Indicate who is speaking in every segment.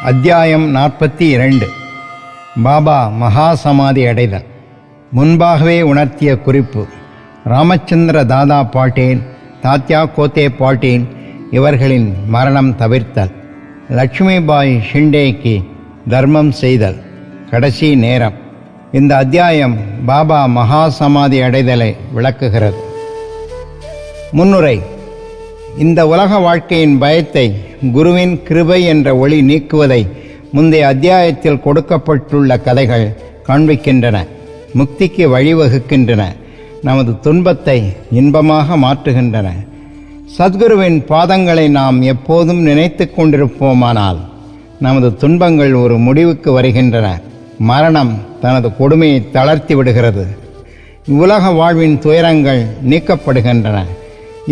Speaker 1: அத்தியாயம் 42. பாபா மகாசமாதி அடைதல். முன்பாகவே உணர்த்திய குறிப்பு. ராமச்சந்திர தாதா பாட்டேல், தாத்யா கோத்தே பாட்டேல் இவர்களின் மரணம் தவிர்த்தல். லட்சுமிபாய் ஷிண்டேக்கு தர்மம் செய்தல். கடைசி நேரம். இந்த அத்தியாயம் பாபா மகாசமாதி அடைதலை விளக்குகிறது. முன்னுரை. இந்த உலக வாழ்க்கையின் பயத்தை குருவின் கிருபை என்ற ஒளி நீக்குவதை முந்தைய அத்தியாயத்தில் கொடுக்கப்பட்டுள்ள கதைகள் காண்பிக்கின்றன. முக்திக்கு வழிவகுக்கின்றன. நமது துன்பத்தை இன்பமாக மாற்றுகின்றன. சத்குருவின் பாதங்களை நாம் எப்போதும் நினைத்து கொண்டிருப்போமானால் நமது துன்பங்கள் ஒரு முடிவுக்கு வருகின்றன. மரணம் தனது கொடுமையை தளர்த்தி விடுகிறது. உலக வாழ்வின் துயரங்கள் நீக்கப்படுகின்றன.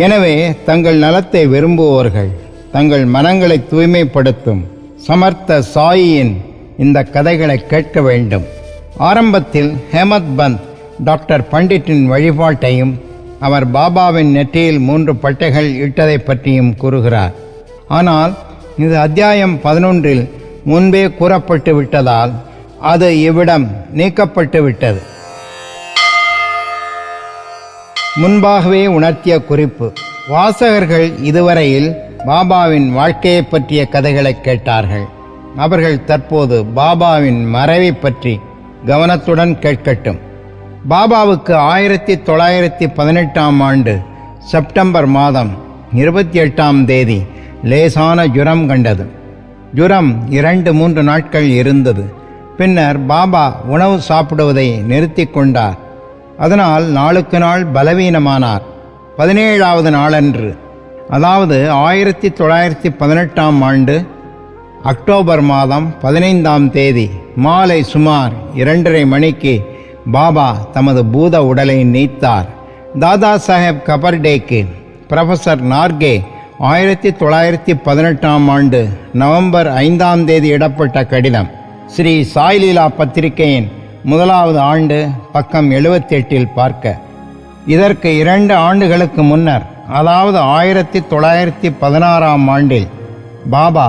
Speaker 1: எனவே தங்கள் நலத்தை விரும்புவோர்கள் தங்கள் மனங்களை தூய்மைப்படுத்தும் சமர்த்த சாயியின் இந்த கதைகளை கேட்க வேண்டும். ஆரம்பத்தில் ஹேமத் பந்த் டாக்டர் பண்டிட்டின் வழிபாட்டையும் அவர் பாபாவின் நெற்றியில் 3 பட்டைகள் இட்டதை பற்றியும் கூறுகிறார். ஆனால் இது அத்தியாயம் 11 முன்பே கூறப்பட்டு விட்டதால் அது இவ்விடம் நீக்கப்பட்டு விட்டது. முன்பாகவே உணர்த்திய குறிப்பு. வாசகர்கள் இதுவரையில் பாபாவின் வாழ்க்கையை பற்றிய கதைகளை கேட்டார்கள். அவர்கள் தற்போது பாபாவின் மறைவை பற்றி கவனத்துடன் கேட்கட்டும். பாபாவுக்கு 1918ஆம் ஆண்டு செப்டம்பர் மாதம் 28ஆம் தேதி லேசான ஜுரம் கண்டது. ஜுரம் 2-3 நாட்கள் இருந்தது. பின்னர் பாபா உணவு சாப்பிடுவதை நிறுத்தி கொண்டார். அதனால் நாளுக்கு நாள் பலவீனமானார். 17வது நாளன்று, அதாவது 1918ஆம் ஆண்டு அக்டோபர் மாதம் 15ஆம் தேதி மாலை சுமார் 2:30 மணிக்கு பாபா தமது பூத உடலை நீத்தார். தாதா சாஹேப் கபர்டேக்கு புரொஃபசர் நார்கே 1918ஆம் ஆண்டு நவம்பர் 5ஆம் தேதி இடப்பட்ட கடிதம். ஸ்ரீ சாய்லீலா பத்திரிகையின் 1வது ஆண்டு பக்கம் 78 பார்க்க. இதற்கு 2 ஆண்டுகளுக்கு முன்னர், அதாவது 1916ஆம் ஆண்டில் பாபா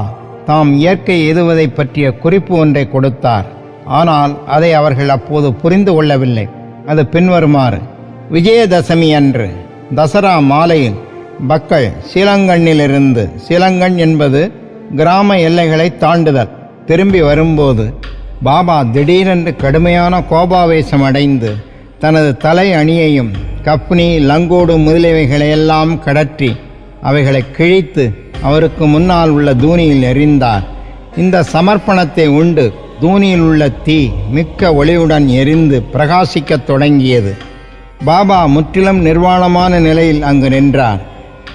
Speaker 1: தாம் இயற்கை எய்துவதை பற்றிய குறிப்பு ஒன்றை கொடுத்தார். ஆனால் அதை அவர்கள் அப்போது புரிந்து கொள்ளவில்லை. அது பின்வருமாறு. விஜயதசமி அன்று தசரா மாலையில் மக்கள் சீலங்கண்ணிலிருந்து, சீலங்கண் என்பது கிராம எல்லைகளை தாண்டுதல், திரும்பி வரும்போது பாபா திடீரென்று கடுமையான கோபாவேசம் அடைந்து தனது தலை அணியையும் கப்னி, லங்கோடு முதலியவைகளையெல்லாம் கடற்றி அவைகளை கிழித்து அவருக்கு முன்னால் உள்ள தூணியில் எறிந்தார். இந்த சமர்ப்பணத்தை உண்டு தூணியில் உள்ள தீ மிக்க ஒளியுடன் எரிந்து பிரகாசிக்கத் தொடங்கியது. பாபா முற்றிலும் நிர்வாணமான நிலையில் அங்கு நின்றார்.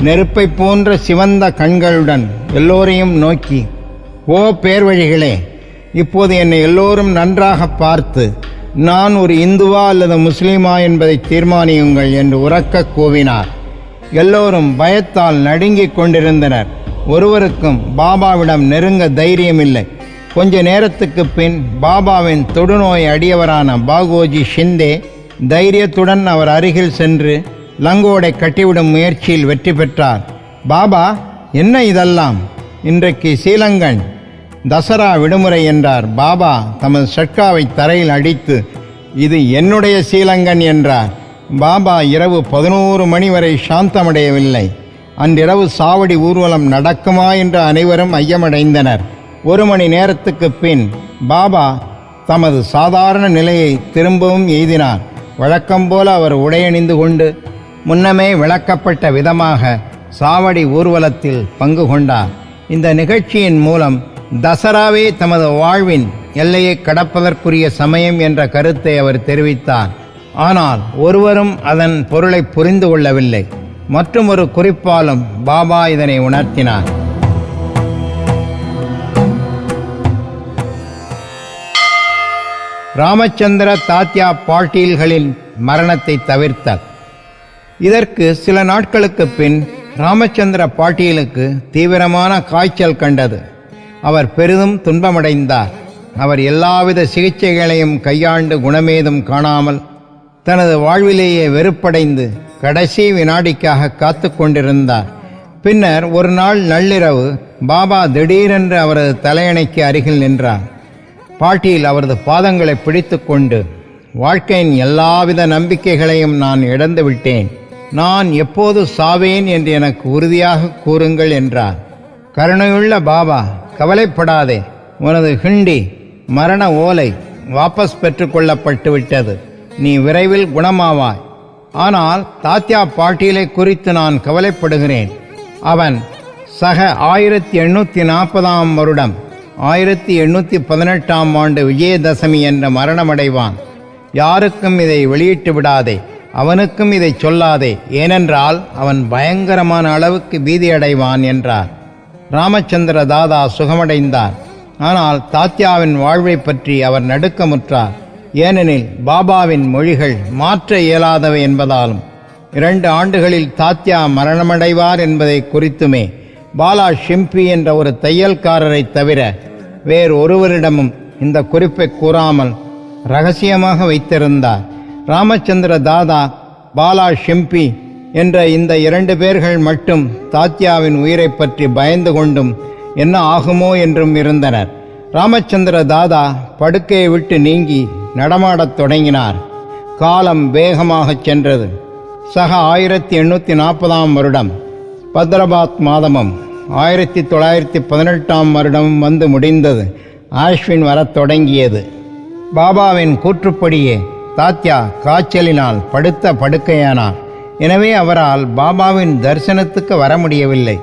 Speaker 1: நெருப்பை போன்ற சிவந்த கண்களுடன் எல்லோரையும் நோக்கி, ஓ பேர்வழிகளே, இப்போது என்னை எல்லோரும் நன்றாக பார்த்து நான் ஒரு இந்துவா அல்லது முஸ்லீமா என்பதை தீர்மானியுங்கள் என்று உரக்க கூவினார். எல்லோரும் பயத்தால் நடுங்கிக் கொண்டிருந்தனர். ஒருவருக்கும் பாபாவிடம் நெருங்க தைரியமில்லை. கொஞ்ச நேரத்துக்கு பின் பாபாவின் தொடுநோய் அடியவரான பாகோஜி ஷிந்தே தைரியத்துடன் அவர் அருகில் சென்று லங்கோடை கட்டிவிடும் முயற்சியில் வெற்றி பெற்றார். பாபா, என்ன இதெல்லாம்? இன்றைக்கு சீலங்கன் தசரா விடுமுறை என்றார். பாபா தமது ஷட்காவை தரையில் அடித்து, இது என்னுடைய சீலங்கன் என்றார். பாபா இரவு 11 மணி வரை சாந்தமடையவில்லை. அன்றிரவு சாவடி ஊர்வலம் நடக்குமா என்று அனைவரும் ஐயமடைந்தனர். 1 மணி நேரத்துக்கு பின் பாபா தமது சாதாரண நிலையை திரும்பவும் எய்தினார். வழக்கம்போல அவர் உடையணிந்து கொண்டு முன்னமே விளக்கப்பட்ட விதமாக சாவடி ஊர்வலத்தில் பங்கு கொண்டார். இந்த நிகழ்ச்சியின் மூலம் தசராவே தமது வாழ்வின் எல்லையை கடப்பதற்குரிய சமயம் என்ற கருத்தை அவர் தெரிவித்தார். ஆனால் ஒருவரும் அதன் பொருளை புரிந்து கொள்ளவில்லை. மற்றும் ஒரு குறிப்பாலும் பாபா இதனை உணர்த்தினார். ராமச்சந்திர தாத்யா பாட்டீல்களின் மரணத்தை தவிர்த்தல். இதற்கு சில நாட்களுக்கு பின் ராமச்சந்திர பாட்டீலுக்கு தீவிரமான காய்ச்சல் கண்டது. அவர் பெரிதும் துன்பமடைந்தார். அவர் எல்லாவித சிகிச்சைகளையும் கையாண்டு குணமேதும் காணாமல் தனது வாழ்விலேயே வெறுப்படைந்து கடைசி வினாடிக்காக காத்து கொண்டிருந்தார். பின்னர் ஒரு நாள் நள்ளிரவு பாபா திடீரென்று அவரது தலையணைக்கு அருகில் நின்றார். பாட்டியில் அவரது பாதங்களை பிடித்து கொண்டு, வாழ்க்கையின் எல்லாவித நம்பிக்கைகளையும் நான் இழந்து விட்டேன். நான் எப்போது சாவேன் என்று எனக்கு உறுதியாக கூறுங்கள் என்றார். கருணையுள்ள பாபா, கவலைப்படாதே, உனது ஹிண்டி மரண ஓலை வாபஸ் பெற்றுக்கொள்ளப்பட்டு விட்டது. நீ விரைவில் குணமாவாய். ஆனால் தாத்யா பாட்டீலை குறித்து நான் கவலைப்படுகிறேன். அவன் சக 1840 வருடம் 1818 விஜயதசமி என்ற மரணமடைவான். யாருக்கும் இதை வெளியிட்டு விடாதே, அவனுக்கும் இதை சொல்லாதே, ஏனென்றால் அவன் பயங்கரமான அளவுக்கு பீதியடைவான் என்றார். ராமச்சந்திர தாதா சுகமடைந்தார். ஆனால் தாத்யாவின் வாழ்வை பற்றி அவர் நடுக்கமுற்றார். ஏனெனில் பாபாவின் மொழிகள் மாற்ற இயலாதவை என்பதாலும் 2 ஆண்டுகளில் தாத்யா மரணமடைவார் என்பதை குறித்துமே பாலா ஷிம்பி என்ற ஒரு தையல்காரரை தவிர வேறு ஒருவரிடமும் இந்த குறிப்பை கூறாமல் ரகசியமாக வைத்திருந்தார். ராமச்சந்திர தாதா, பாலா ஷிம்பி என்ற இந்த 2 பேர்கள் மட்டும் தாத்யாவின் உயிரை பற்றி பயந்து கொண்டும் என்ன ஆகுமோ என்றும் இருந்தனர். ராமச்சந்திர தாதா படுக்கையை விட்டு நீங்கி நடமாடத் தொடங்கினார். காலம் வேகமாகச் சென்றது. சக 1840 வருடம் பத்ரபாத் மாதமும் 1918 வருடமும் வந்து முடிந்தது. ஆஷ்வின் வரத் தொடங்கியது. பாபாவின் கூற்றுப்படியே தாத்யா காய்ச்சலினால் படுத்த படுக்கையானார். எனவே அவரால் பாபாவின் தரிசனத்துக்கு வர முடியவில்லை.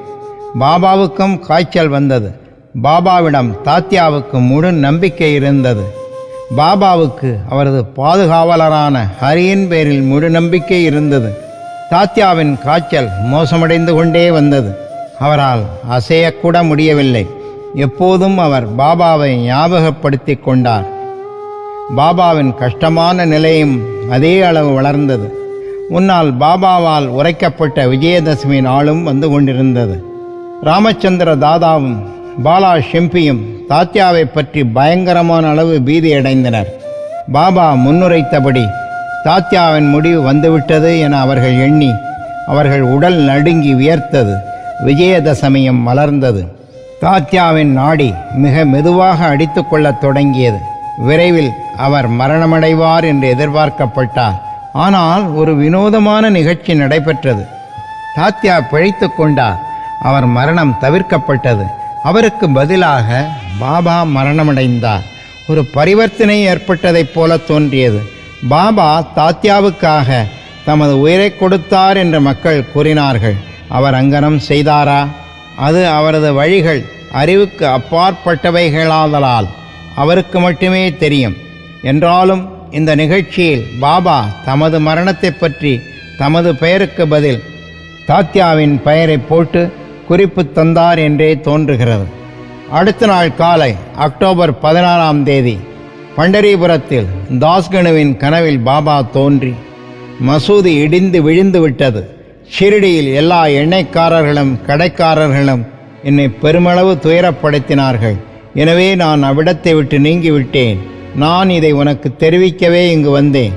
Speaker 1: பாபாவுக்கும் காய்ச்சல் வந்தது. பாபாவிடம் தாத்யாவுக்கு முழு நம்பிக்கை இருந்தது. பாபாவுக்கு அவரது பாதுகாவலரான ஹரியின் பேரில் முழு நம்பிக்கை இருந்தது. தாத்யாவின் காய்ச்சல் மோசமடைந்து கொண்டே வந்தது. அவரால் அசையக்கூட முடியவில்லை. எப்போதும் அவர் பாபாவை ஞாபகப்படுத்தி கொண்டார். பாபாவின் கஷ்டமான நிலையும் அதே அளவு வளர்ந்தது. முன்னால் பாபாவால் உரைக்கப்பட்ட விஜயதசமி நாளும் வந்து கொண்டிருந்தது. ராமச்சந்திர தாதாவும் பாலா ஷிம்பியும் தாத்யாவை பற்றி பயங்கரமான அளவு பீதியடைந்தனர். பாபா முன்னுரைத்தபடி தாத்யாவின் முடிவு வந்துவிட்டது என அவர்கள் எண்ணி அவர்கள் உடல் நடுங்கி வியர்த்தது. விஜயதசமியும் மலர்ந்தது. தாத்யாவின் நாடி மிக மெதுவாக அடித்து கொள்ளத் தொடங்கியது. விரைவில் அவர் மரணமடைவார் என்று எதிர்பார்க்கப்பட்டார். ஆனால் ஒரு வினோதமான நிகழ்ச்சி நடைபெற்றது. தாத்யா பிழைத்து கொண்டார். அவர் மரணம் தவிர்க்கப்பட்டது. அவருக்கு பதிலாக பாபா மரணமடைந்தார். ஒரு பரிவர்த்தனை ஏற்பட்டதைப் போல தோன்றியது. பாபா தாத்யாவுக்காக தமது உயிரை கொடுத்தார் என்று மக்கள் கூறினார்கள். அவர் அங்கனம் செய்தாரா? அது அவரது வழிகள் அறிவுக்கு அப்பாற்பட்டவைகளாதலால் அவருக்கு மட்டுமே தெரியும். என்றாலும் இந்த நிகழ்ச்சியில் பாபா தமது மரணத்தை பற்றி தமது பெயருக்கு பதில் தாத்யாவின் பெயரை போட்டு குறிப்பு தந்தார் என்றே தோன்றுகிறது. அடுத்த நாள் காலை அக்டோபர் 16 பண்டரிபுரத்தில் தாஸ்கனுவின் கனவில் பாபா தோன்றி, மசூதி இடிந்து விழுந்து விட்டது. ஷிரடியில் எல்லா எண்ணெய்க்காரர்களும் கடைக்காரர்களும் என்னை பெருமளவு துயரப்படுத்தினார்கள். எனவே நான் அவ்விடத்தை விட்டு நீங்கிவிட்டேன். நான் இதை உனக்கு தெரிவிக்கவே இங்கு வந்தேன்.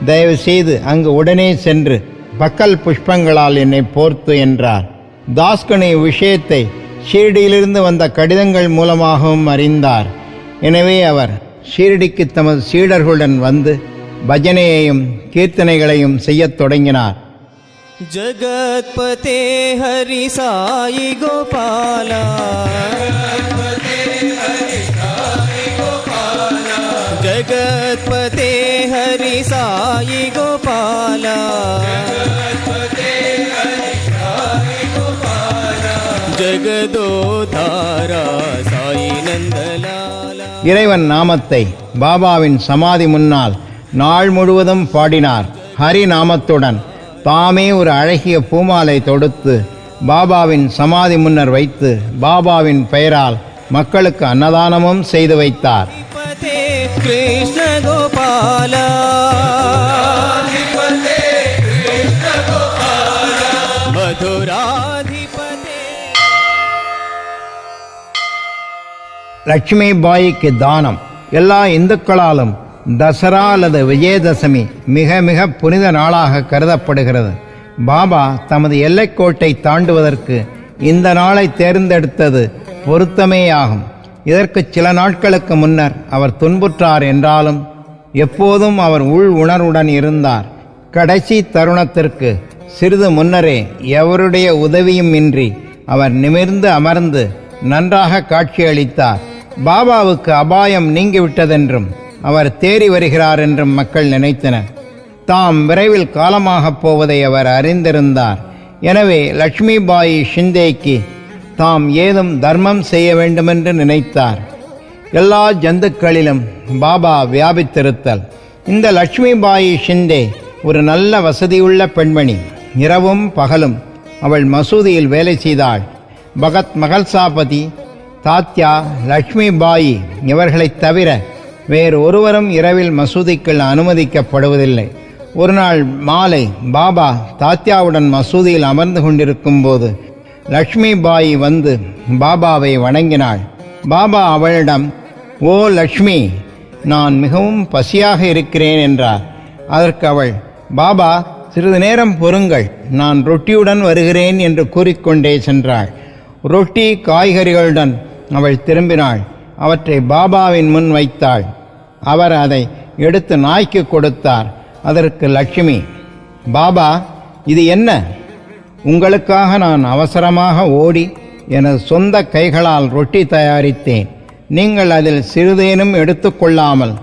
Speaker 1: தயவு செய்து அங்கு உடனே சென்று பக்கல் புஷ்பங்களால் என்னை போர்த்து என்றார். தாஸ்கனு விஷயத்தை ஷீரடியிலிருந்து வந்த கடிதங்கள் மூலமாகவும் அறிந்தார். எனவே அவர் ஷீரடிக்கு தமது சீடர்களுடன் வந்து பஜனையையும் கீர்த்தனைகளையும் செய்யத் தொடங்கினார்.
Speaker 2: ஜகத்பதே ஹரி சாயி கோபாலா, ஜகத்பதே ஹரி சாயி கோபாலா, ஜகதோதாரா சாயி நந்தலாலா.
Speaker 1: இறைவன் நாமத்தை பாபாவின் சமாதி முன்னால் நாள் முழுவதும் பாடினார். ஹரி நாமத்துடன் தாமே ஒரு அழகிய பூமாலை தொடுத்து பாபாவின் சமாதி முன்னர் வைத்து பாபாவின் பெயரால் மக்களுக்கு அன்னதானமும் செய்து வைத்தார்.
Speaker 2: கிருஷ்ண கோபாலா, மதுராதிபதே.
Speaker 1: லட்சுமி பாய்க்கு தானம். எல்லா இந்துக்களாலும் தசரா அல்லது விஜயதசமி மிக மிக புனித நாளாக கருதப்படுகிறது. பாபா தமது எல்லைக்கோட்டை தாண்டுவதற்கு இந்த நாளை தேர்ந்தெடுத்தது பொருத்தமேயாகும். இதற்கு சில நாட்களுக்கு முன்னர் அவர் துன்புற்றார் என்றாலும் எப்போதும் அவர் உள் உணர்வுடன் இருந்தார். கடைசி தருணத்திற்கு சிறிது முன்னரே எவருடைய உதவியும் இன்றி அவர் நிமிர்ந்து அமர்ந்து நன்றாக காட்சியளித்தார். பாபாவுக்கு அபாயம் நீங்கிவிட்டதென்றும் அவர் தேறி வருகிறார் என்றும் மக்கள் நினைத்தனர். தாம் விரைவில் காலமாகப் போவதை அவர் அறிந்திருந்தார். எனவே லட்சுமிபாயி ஷிந்தேக்கு தாம் ஏதும் தர்மம் செய்ய வேண்டுமென்று நினைத்தார். எல்லா ஜந்துக்களிலும் பாபா வியாபித்திருத்தல். இந்த லட்சுமிபாயி ஷிந்தே ஒரு நல்ல வசதியுள்ள பெண்மணி. இரவும் பகலும் அவள் மசூதியில் வேலை செய்தாள். பகத் மகள்சாபதி, தாத்யா, லட்சுமிபாயி இவர்களைத் தவிர வேறு ஒருவரும் இரவில் மசூதிக்குள் அனுமதிக்கப்படுவதில்லை. ஒரு நாள் மாலை பாபா தாத்யாவுடன் மசூதியில் அமர்ந்து கொண்டிருக்கும் போது லட்சுமிபாயி வந்து பாபாவை வணங்கினாள். பாபா அவளிடம், "ஓ லக்ஷ்மி, நான் மிகவும் பசியாக இருக்கிறேன்" என்றார். அதற்கு அவள், "பாபா, சிறிது நேரம் பொறுங்கள், நான் ரொட்டியுடன் வருகிறேன்" என்று கூறிக்கொண்டே சென்றாள். ரொட்டி காய்கறிகளுடன் அவள் திரும்பினாள். அவற்றை பாபாவின் முன் வைத்தாள். அவர் அதை எடுத்து நாய்க்கு கொடுத்தார். அதற்கு லட்சுமி, "பாபா, இது என்ன? உங்களுக்காக நான் அவசரமாக ஓடி எனது சொந்த கைகளால் ரொட்டி தயாரித்தேன். நீங்கள் அதில் சிறிதேனும் எடுத்துக்கொள்ளாமல்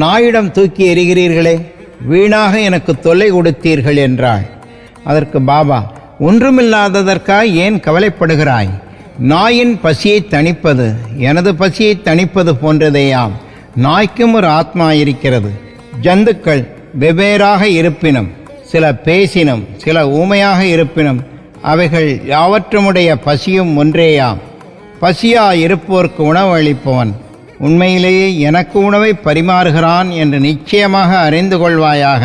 Speaker 1: நாயிடம் தூக்கி எறிகிறீர்களே, வீணாக எனக்கு தொல்லை கொடுத்தீர்கள்" என்றாள். அதற்கு பாபா, "ஒன்றுமில்லாததற்காக ஏன் கவலைப்படுகிறாய்? நாயின் பசியை தணிப்பது எனது பசியை தணிப்பது போன்றதேயாம். நாய்க்கும் ஒரு ஆத்மா இருக்கிறது. ஜந்துக்கள் வெவ்வேறாக இருப்பினும், சில பேசினும், சில ஊமையாக இருப்பினும், அவைகள் யாவற்றுமுடைய பசியும் ஒன்றேயாம். பசியா இருப்போர்க்கு உணவு அளிப்பவன் உண்மையிலேயே எனக்கு உணவை பரிமாறுகிறான் என்று நிச்சயமாக அறிந்து கொள்வாயாக.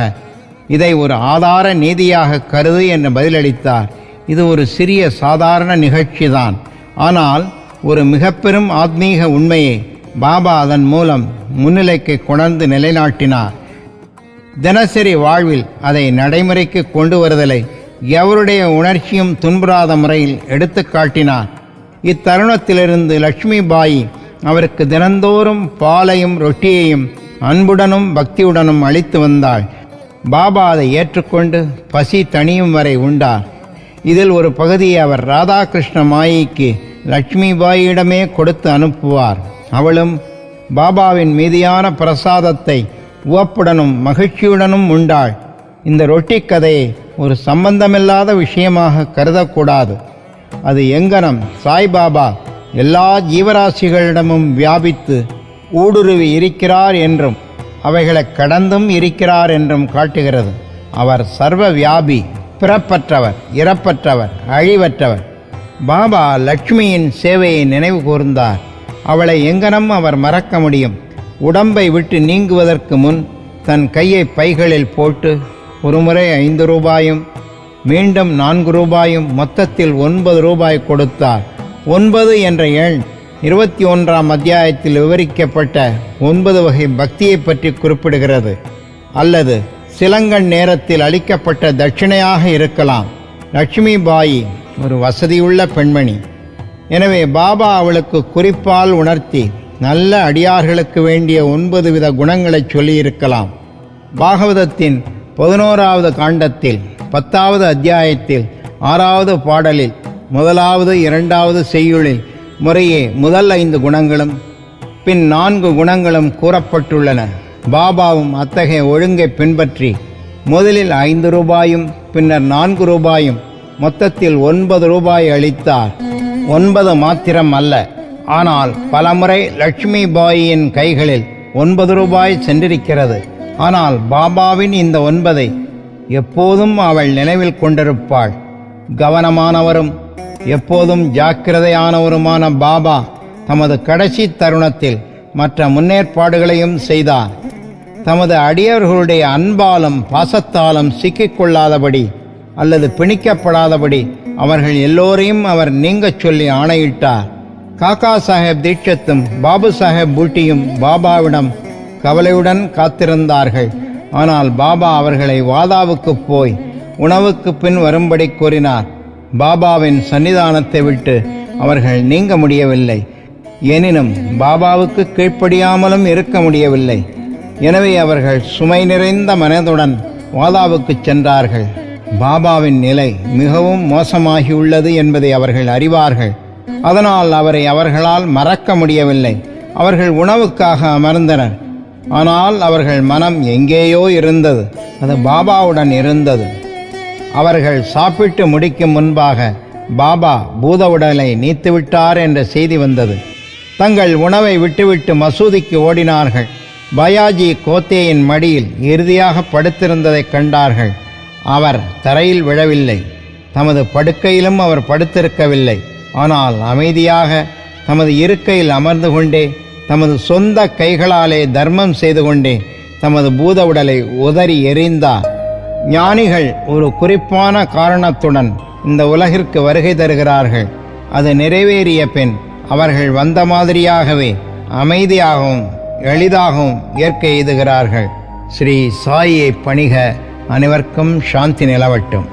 Speaker 1: இதை ஒரு ஆதார நீதியாக கருது என்று பதிலளித்தார். இது ஒரு சிறிய சாதாரண நிகழ்ச்சிதான். ஆனால் ஒரு மிக பெரும் ஆத்மீக உண்மையை பாபா அதன் மூலம் முன்னிலைக்கு கொணர்ந்து நிலைநாட்டினார். தினசரி வாழ்வில் அதை நடைமுறைக்கு கொண்டு வருதலை எவருடைய உணர்ச்சியும் துன்புறாத முறையில் எடுத்து காட்டினார். இத்தருணத்திலிருந்து லட்சுமிபாயி அவருக்கு தினந்தோறும் பாலையும் ரொட்டியையும் அன்புடனும் பக்தியுடனும் அளித்து வந்தாள். பாபா அதை ஏற்றுக்கொண்டு பசி தணியும் வரை உண்டார். இதில் ஒரு பகுதியை அவர் ராதாகிருஷ்ண மாயிக்கு லட்சுமிபாயிடமே கொடுத்து அனுப்புவார். அவளும் பாபாவின் மீதியான பிரசாதத்தை உவப்புடனும் மகிழ்ச்சியுடனும் உண்டாள். இந்த ரொட்டி கதையை ஒரு சம்பந்தமில்லாத விஷயமாக கருதக்கூடாது. அது எங்கனம் சாய்பாபா எல்லா ஜீவராசிகளிடமும் வியாபித்து ஊடுருவி இருக்கிறார் என்றும் அவைகளை கடந்தும் இருக்கிறார் என்றும் காட்டுகிறது. அவர் சர்வ வியாபி, பிறப்பற்றவர், இறப்பற்றவர், அழிவற்றவர். பாபா லட்சுமியின் சேவையை நினைவு கூர்ந்தார். அவளை எங்கனம் அவர் மறக்க முடியும்? உடம்பை விட்டு நீங்குவதற்கு முன் தன் கையை பைகளில் போட்டு ஒருமுறை 5 ரூபாயும் மீண்டும் 4 ரூபாயும் மொத்தத்தில் 9 ரூபாய் கொடுத்தார். 9 என்ற எண் 21ஆம் அத்தியாயத்தில் விவரிக்கப்பட்ட 9 வகை பக்தியை பற்றி குறிப்பிடுகிறது. அல்லது சிலங்கன் நேரத்தில் அளிக்கப்பட்ட தட்சிணையாக இருக்கலாம். லட்சுமிபாயி ஒரு வசதியுள்ள பெண்மணி. எனவே பாபா அவளுக்கு குறிப்பால் உணர்த்தி நல்ல அடியார்களுக்கு வேண்டிய 9 வித குணங்களை சொல்லியிருக்கலாம். பாகவதத்தின் 11வது காண்டத்தில் 10வது அத்தியாயத்தில் 6வது பாடலில் 1வது 2வது செய்யுளில் முறையே முதல் 5 குணங்களும் பின் 4 குணங்களும் கூறப்பட்டுள்ளன. பாபாவும் அத்தகைய ஒழுங்கை பின்பற்றி முதலில் 5 ரூபாயும் பின்னர் 4 ரூபாயும் மொத்தத்தில் 9 ரூபாய் அளித்தார். 9 மாத்திரம் அல்ல, ஆனால் பலமுறை லட்சுமிபாயின் கைகளில் 9 ரூபாய் சென்றிருக்கிறது. ஆனால் பாபாவின் இந்த 9ஐ எப்போதும் அவள் நினைவில் கொண்டிருப்பாள். கவனமானவரும் எப்போதும் ஜாக்கிரதையானவருமான பாபா தமது கடைசி தருணத்தில் மற்ற முன்னேற்பாடுகளையும் செய்தார். தமது அடியவர்களுடைய அன்பாலும் பாசத்தாலும் சிக்கிக்கொள்ளாதபடி அல்லது பிணிக்கப்படாதபடி அவர்கள் எல்லோரையும் அவர் நீங்கச் சொல்லி ஆணையிட்டார். காக்கா சாஹேப் தீட்சத்தும் பாபு சாஹேப் பூட்டியும் பாபாவிடம் கவலையுடன் காத்திருந்தார்கள். ஆனால் பாபா அவர்களை வாதாவுக்கு போய் உணவுக்கு பின் வரும்படி கூறினார். பாபாவின் சன்னிதானத்தை விட்டு அவர்கள் நீங்க முடியவில்லை. எனினும் பாபாவுக்கு கீழ்ப்படியாமலும் இருக்க முடியவில்லை. எனவே அவர்கள் சுமை நிறைந்த மனதுடன் வாதாவுக்கு சென்றார்கள். பாபாவின் நிலை மிகவும் மோசமாகியுள்ளது என்பதை அவர்கள் அறிவார்கள். அதனால் அவரை அவர்களால் மறக்க முடியவில்லை. அவர்கள் உணவுக்காக அமர்ந்தனர். ஆனால் அவர்கள் மனம் எங்கேயோ இருந்தது. அது பாபாவுடன் இருந்தது. அவர்கள் சாப்பிட்டு முடிக்கும் முன்பாக பாபா பூத உடலை நீத்துவிட்டார் என்ற செய்தி வந்தது. தங்கள் உணவை விட்டுவிட்டு மசூதிக்கு ஓடினார்கள். பயாஜி கோத்தேயின் மடியில் இறுதியாக படுத்திருந்ததைக் கண்டார்கள். அவர் தரையில் விழவில்லை. தமது படுக்கையிலும் அவர் படுத்திருக்கவில்லை. ஆனால் அமைதியாக தமது இருக்கையில் அமர்ந்து கொண்டே தமது சொந்த கைகளாலே தர்மம் செய்து கொண்டே தமது பூத உடலை உதறி எறிந்தார். ஞானிகள் ஒரு குறிப்பான காரணத்துடன் இந்த உலகிற்கு வருகை தருகிறார்கள். அது நிறைவேறிய பின் அவர்கள் வந்த மாதிரியாகவே அமைதியாகவும் எளிதாகவும் இயற்கை எய்துகிறார்கள். ஸ்ரீ சாயியை பணிக. அனைவருக்கும் சாந்தி நிலவட்டும்.